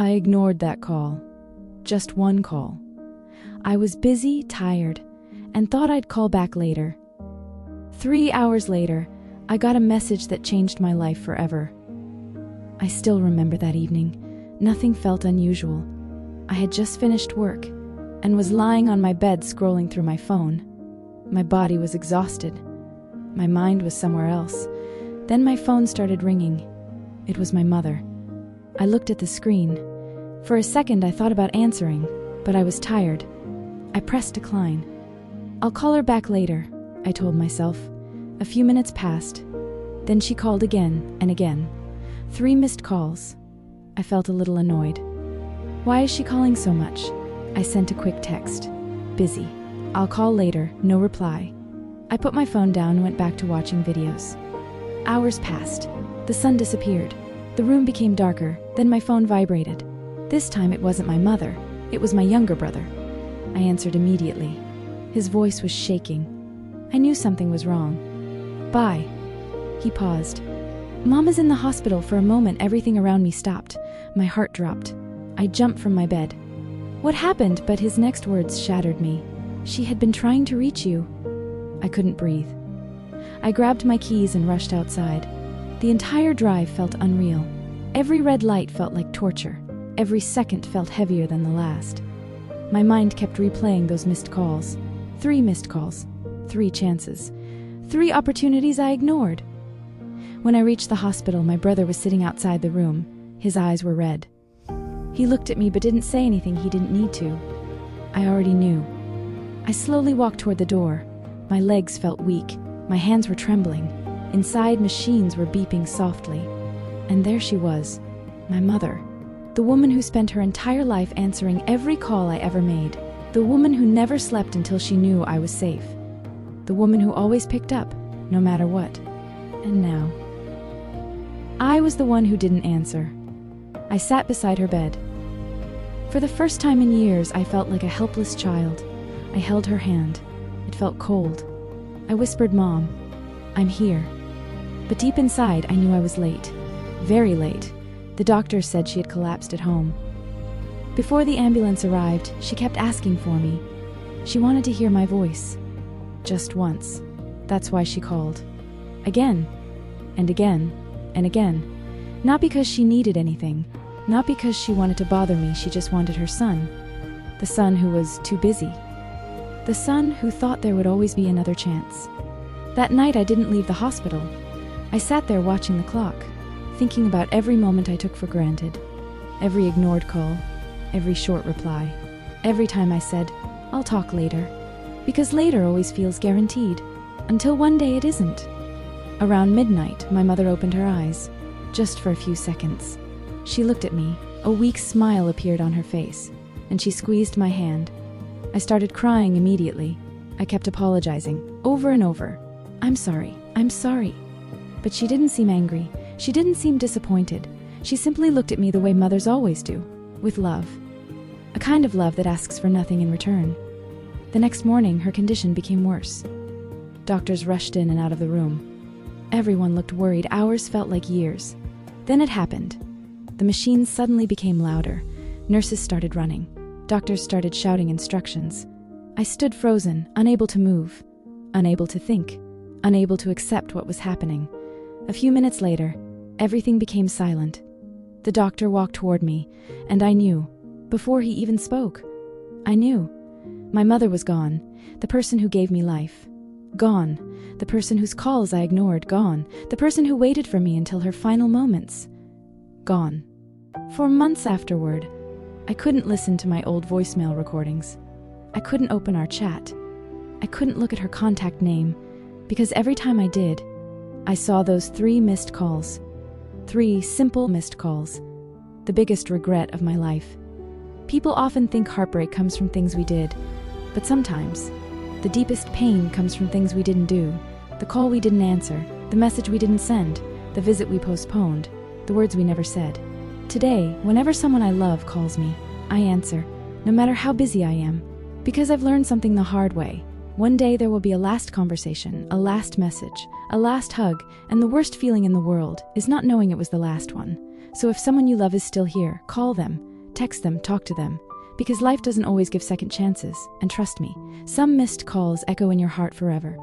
I ignored that call. Just one call. I was busy, tired, and thought I'd call back later. 3 hours later, I got a message that changed my life forever. I still remember that evening. Nothing felt unusual. I had just finished work and was lying on my bed scrolling through my phone. My body was exhausted. My mind was somewhere else. Then my phone started ringing. It was my mother. I looked at the screen. For a second I thought about answering, but I was tired. I pressed decline. I'll call her back later, I told myself. A few minutes passed. Then she called again and again. 3 missed calls. I felt a little annoyed. Why is she calling so much? I sent a quick text. Busy. I'll call later. No reply. I put my phone down and went back to watching videos. Hours passed. The sun disappeared. The room became darker. Then my phone vibrated. This time it wasn't my mother. It was my younger brother. I answered immediately. His voice was shaking. I knew something was wrong. Bye. He paused. Mom is in the hospital. For a moment, everything around me stopped. My heart dropped. I jumped from my bed. What happened? But his next words shattered me. She had been trying to reach you. I couldn't breathe. I grabbed my keys and rushed outside. The entire drive felt unreal. Every red light felt like torture. Every second felt heavier than the last. My mind kept replaying those missed calls. 3 missed calls. 3 chances. 3 opportunities I ignored. When I reached the hospital, my brother was sitting outside the room. His eyes were red. He looked at me but didn't say anything he didn't need to. I already knew. I slowly walked toward the door. My legs felt weak. My hands were trembling. Inside, machines were beeping softly. And there she was, my mother. The woman who spent her entire life answering every call I ever made. The woman who never slept until she knew I was safe. The woman who always picked up, no matter what. And now, I was the one who didn't answer. I sat beside her bed. For the first time in years, I felt like a helpless child. I held her hand. It felt cold. I whispered, Mom, I'm here. But deep inside, I knew I was late. Very late. The doctor said she had collapsed at home. Before the ambulance arrived, she kept asking for me. She wanted to hear my voice. Just once. That's why she called. Again. And again. And again. Not because she needed anything. Not because she wanted to bother me. She just wanted her son. The son who was too busy. The son who thought there would always be another chance. That night I didn't leave the hospital. I sat there watching the clock, thinking about every moment I took for granted. Every ignored call. Every short reply. Every time I said, I'll talk later. Because later always feels guaranteed. Until one day it isn't. Around midnight, my mother opened her eyes. Just for a few seconds. She looked at me. A weak smile appeared on her face. And she squeezed my hand. I started crying immediately. I kept apologizing, over and over. I'm sorry. I'm sorry. But she didn't seem angry. She didn't seem disappointed. She simply looked at me the way mothers always do. With love. A kind of love that asks for nothing in return. The next morning, her condition became worse. Doctors rushed in and out of the room. Everyone looked worried. Hours felt like years. Then it happened. The machines suddenly became louder. Nurses started running. Doctors started shouting instructions. I stood frozen, unable to move, unable to think, unable to accept what was happening. A few minutes later, everything became silent. The doctor walked toward me, and I knew, before he even spoke, I knew. My mother was gone, the person who gave me life. Gone, the person whose calls I ignored. Gone, the person who waited for me until her final moments. Gone. For months afterward, I couldn't listen to my old voicemail recordings. I couldn't open our chat. I couldn't look at her contact name, because every time I did, I saw those 3 missed calls. 3 simple missed calls. The biggest regret of my life. People often think heartbreak comes from things we did, but sometimes, the deepest pain comes from things we didn't do. The call we didn't answer, the message we didn't send, the visit we postponed, the words we never said. Today, whenever someone I love calls me, I answer, no matter how busy I am, because I've learned something the hard way. One day there will be a last conversation, a last message, a last hug, and the worst feeling in the world is not knowing it was the last one. So if someone you love is still here, call them. Text them, talk to them. Because life doesn't always give second chances. And trust me, some missed calls echo in your heart forever.